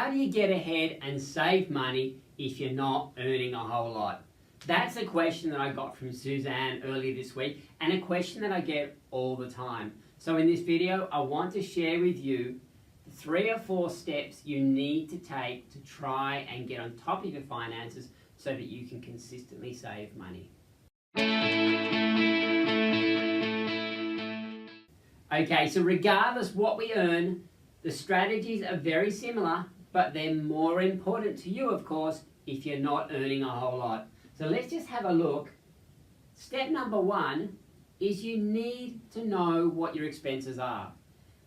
how do you get ahead and save money if you're not earning a whole lot? That's a question that I got from Suzanne earlier this week, and a question that I get all the time. So in this video, I want to share with you the 3 or 4 steps you need to take to try and get on top of your finances so that you can consistently save money. Okay, so regardless what we earn, the strategies are very similar, but they're more important to you, of course, if you're not earning a whole lot. So let's just have a look. Step number 1 is you need to know what your expenses are.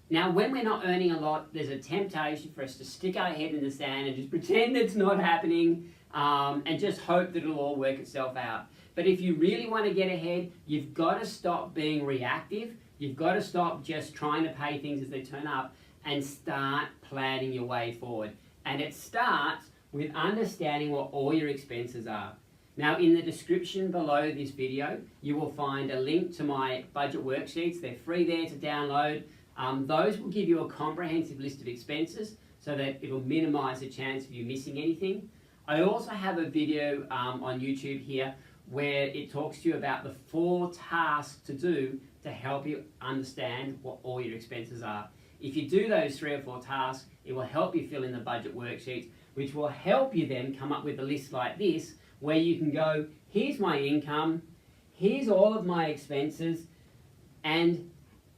Now, when we're not earning a lot, there's a temptation for us to stick our head in the sand and just pretend it's not happening and just hope that it'll all work itself out. But if you really want to get ahead, you've got to stop being reactive. You've got to stop just trying to pay things as they turn up and start planning your way forward. And it starts with understanding what all your expenses are. Now, in the description below this video, you will find a link to my budget worksheets. They're free there to download. Those will give you a comprehensive list of expenses so that it'll minimize the chance of you missing anything. I also have a video on YouTube here where it talks to you about the 4 tasks to do to help you understand what all your expenses are. If you do those 3 or 4 tasks, it will help you fill in the budget worksheets, which will help you then come up with a list like this, where you can go, here's my income, here's all of my expenses, and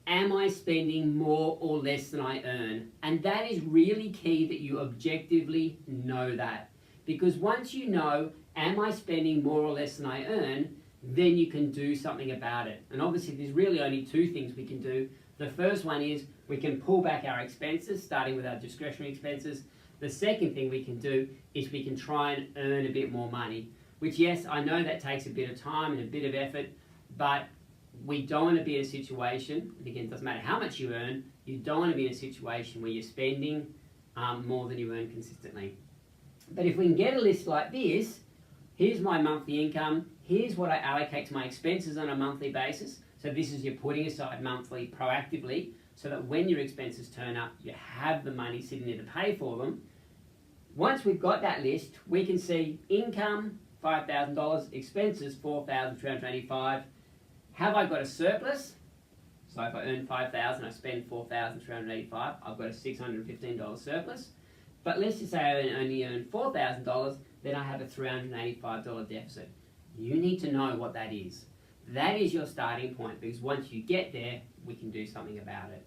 am I spending more or less than I earn? And that is really key that you objectively know that. Because once you know, am I spending more or less than I earn, then you can do something about it. And obviously there's really only 2 things we can do. The first one is we can pull back our expenses, starting with our discretionary expenses. The second thing we can do is we can try and earn a bit more money, which, yes, I know that takes a bit of time and a bit of effort, but we don't want to be in a situation, and again, it doesn't matter how much you earn, you don't want to be in a situation where you're spending more than you earn consistently. But if we can get a list like this, here's my monthly income, here's what I allocate to my expenses on a monthly basis. So this is you're putting aside monthly proactively so that when your expenses turn up, you have the money sitting there to pay for them. Once we've got that list, we can see income, $5,000, expenses, $4,385. Have I got a surplus? So if I earn $5,000, I spend $4,385, I've got a $615 surplus. But let's just say I only earn $4,000, then I have a $385 deficit. You need to know what that is. That is your starting point, because once you get there, we can do something about it.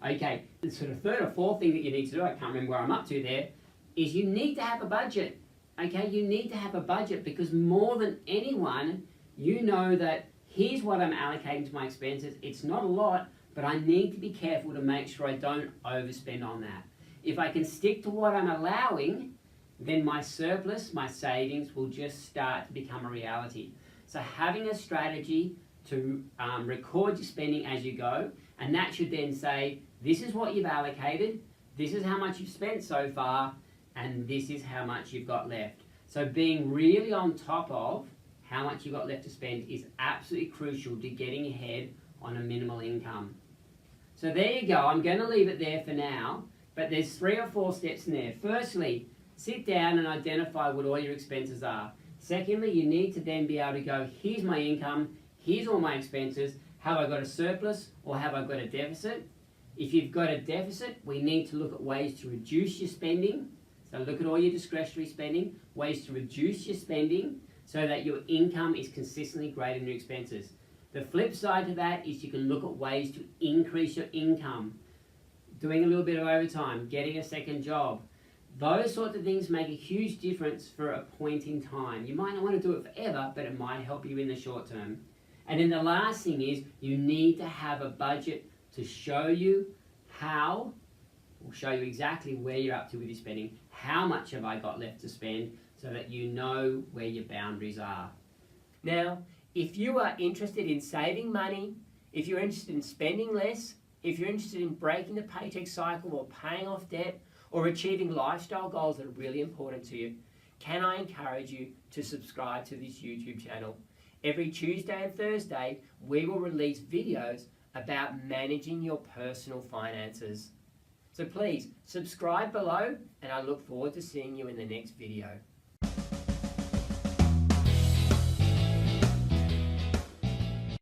Okay, the sort of 3rd or 4th thing that you need to do, I can't remember where I'm up to there, is you need to have a budget. Okay, you need to have a budget, because more than anyone, you know that here's what I'm allocating to my expenses. It's not a lot, but I need to be careful to make sure I don't overspend on that. If I can stick to what I'm allowing, then my surplus, my savings will just start to become a reality. So having a strategy to record your spending as you go, and that should then say, this is what you've allocated, this is how much you've spent so far, and this is how much you've got left. So being really on top of how much you've got left to spend is absolutely crucial to getting ahead on a minimal income. So there you go. I'm going to leave it there for now, but there's 3 or 4 steps in there. Firstly, sit down and identify what all your expenses are. Secondly, you need to then be able to go, here's my income, here's all my expenses, have I got a surplus or have I got a deficit? If you've got a deficit, we need to look at ways to reduce your spending. So look at all your discretionary spending, ways to reduce your spending so that your income is consistently greater than your expenses. The flip side to that is you can look at ways to increase your income, doing a little bit of overtime, getting a second job. Those sorts of things make a huge difference for a point in time. You might not want to do it forever, but it might help you in the short term. And then the last thing is you need to have a budget to show you how, or show you exactly where you're up to with your spending, how much have I got left to spend, so that you know where your boundaries are. Now, if you are interested in saving money, if you're interested in spending less, if you're interested in breaking the paycheck cycle or paying off debt, or achieving lifestyle goals that are really important to you, can I encourage you to subscribe to this YouTube channel? Every Tuesday and Thursday, we will release videos about managing your personal finances. So please subscribe below, and I look forward to seeing you in the next video.